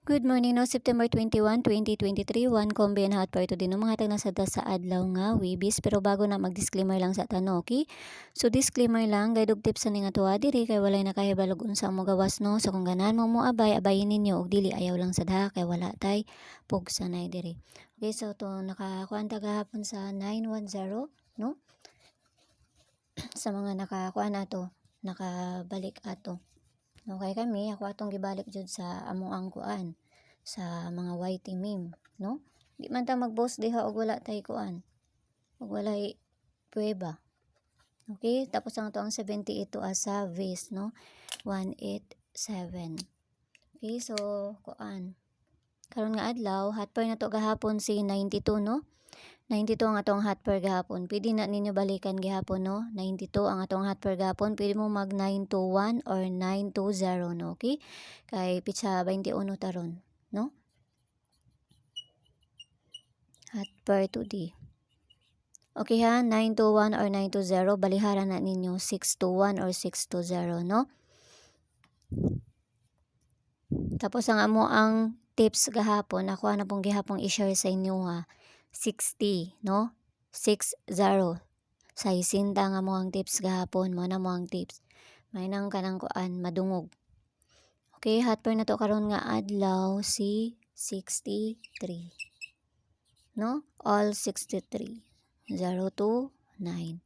Good morning, no, September 21, 2023, one combine hot per to din no, mga tag sa adlaw nga, wibis, pero bago na mag-disclaimer lang sa tanong, okay? So, disclaimer lang, gaidog tips sa nga tuwa, diri, kay walay na kahibalog unsa mo gawas, no? So, kung ganan mo abayin ninyo, og dili, ayaw lang sa daha, kay wala tay, pog sanay diri. Okay, so, to, nakakuan gahapon sa 910, no? Sa mga nakakuan ato, nakabalik ato. Okay kami, ako atong gibalik jud sa amuang kuan sa mga YT meme, no? Di man ta mag-boss diha og wala tay kuan. Og walay prueba. Okay, tapos ang to ang 78 asa vase, no? 187. Okay, so kuan. Karon nga adlaw, hot per na to gahapon si 92, no? 92 ang atong hot per gahapon. Pwede na ninyo balikan gihapon, no? 92 ang atong hot per gahapon. Pwede mo mag 921 or 920, no? Okay? Kay pitsa 21 taron, no? Hot per today. Okay ha, 921 or 920, balihara na ninyo 621 or 620, no? Tapos ang amo ang tips gahapon, ako na pong gihapong i-share sa inyo ha. 60, no? 60. Sa isinta nga mo ang tips gahapon, mo na mo ang tips. May nang kanang kuan madungog. Okay, hot per na to karon nga adlaw si 63. No? All 63. 0 to 9.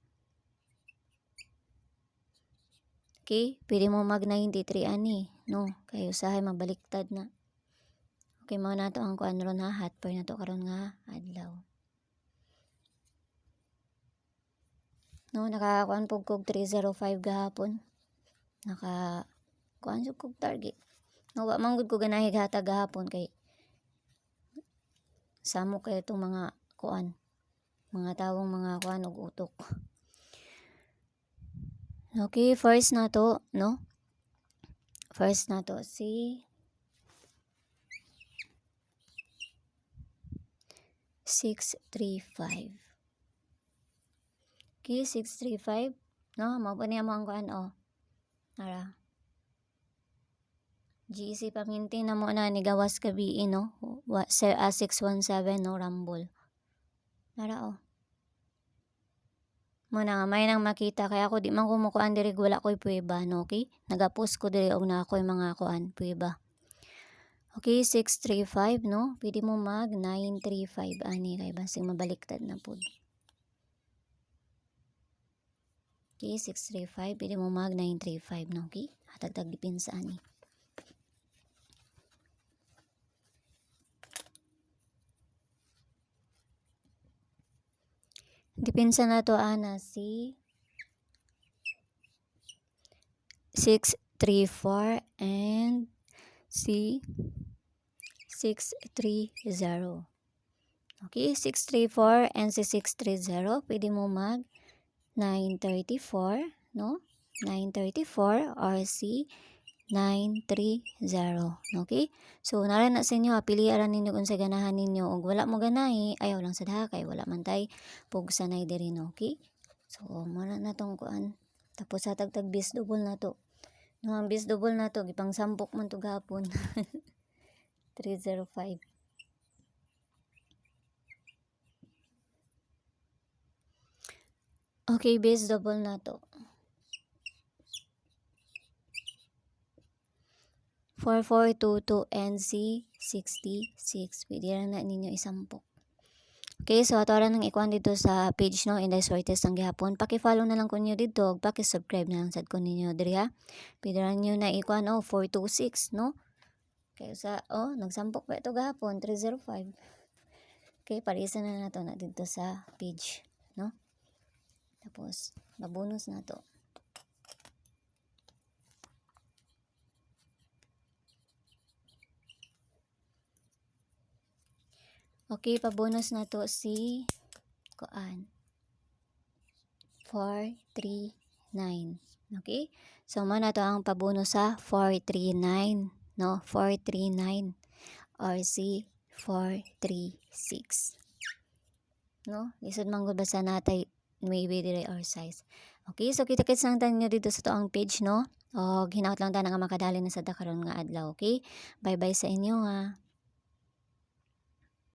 Okay, pwede mo mag 93 ani, no? Kay usahay mabaliktad na. Okay, mo na to ang kuan ron ha, hot per na to karon nga adlaw. No, nakakuan pug kog 305 gahapon. Kuan jud kog target. No, wa man gud ko ganahi hatag gahapon kay samo kay itong mga kuan. Mga tawong mga kuan og utok. Okay, first na to, no? First na to si 635. Okay, 635. No, mao pa niya mo ang kuan, oh. Ara. GC paminti na mo na ni gawas kabi, no? 617, no, Rumble. Ara, oh. Mo na may nang makita kaya ako di man ko mukuan diri wala koy prueba, no, okay? Nagapost ko diri og na ako'y mga kuan prueba. Okay, 635, no? Pwede mo mag 935 ani kay basig mabaliktad na pud. Okay, 635, pwede mo mag 935, no, okay? Hatag-tag dipinsa ani. Dipinsa na to ana si 634 and si 630. Okay, 634 and si 630, pwede mo mag 934, no? 934 or si 930. Okay? So, nara na sa inyo, piliaran ninyo kung sa ganahan ninyo. Og wala mo ganahi, ayaw lang sa daha, kay wala man tay pug sanay diri, no? Okay? So, muna na tong kuan. Tapos sa tagtag bis double na to. No, ang bis double na to, gipang sampok man to gapon. 305. Okay, bis double na to. 4422 NC 66. Pwede lang na ninyo isampok. Okay, so ato rin nang ikuan dito sa page, no, Inday Sortes ang gihapon. Paki-follow na lang ko niyo dito, paki-subscribe na lang sad ko ninyo diri ha. Pwede lang niyo na ikuan, 426, no? Kaya sa nagsampok pa ito gahapon 305. Okay, parisa na nato na dito sa page, no? Tapos mabonus na to. Okay, pabonus na to si kuan 439. Okay? So, na to ang pabonus sa 439, no? 439 or si 436. No? Lisod man gud basa natay maybe dire or size. Okay, so kita-kits lang tayo dito sa to ang page, no? Og hinaot lang ta nga makadali na sad ta karon nga adlaw, okay? Bye-bye sa inyo, ha.